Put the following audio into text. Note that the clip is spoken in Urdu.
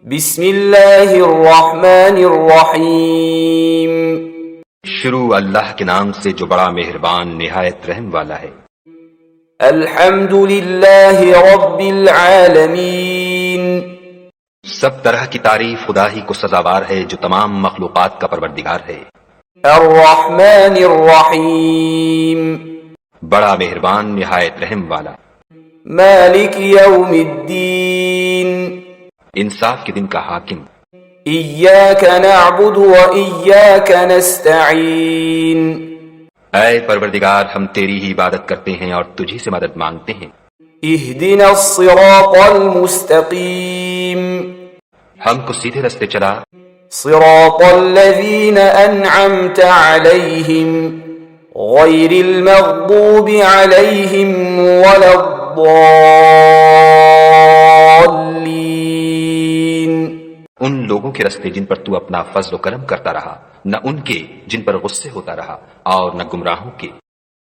بسم اللہ الرحمن الرحیم شروع اللہ کے نام سے جو بڑا مہربان نہایت رحم والا ہے۔ الحمد للہ رب العالمین سب طرح کی تعریف خدا ہی کو سزاوار ہے جو تمام مخلوقات کا پروردگار ہے۔ الرحمن الرحیم بڑا مہربان نہایت رحم والا۔ مالک یوم الدین انصاف کے دن کا حاکم۔ ایاک نعبد و ایاک نستعین اے پروردگار ہم تیری ہی عبادت کرتے ہیں اور تجھی سے مدد مانگتے ہیں۔ اہدنا الصراط المستقیم ہم کو سیدھے رستے چلا، صراط الذین انعمت علیہم غیر المغضوب علیہم ولا الضالین، ان لوگوں کے رستے جن پر تو اپنا فضل و کرم کرتا رہا، نہ ان کے جن پر غصے ہوتا رہا اور نہ گمراہوں کے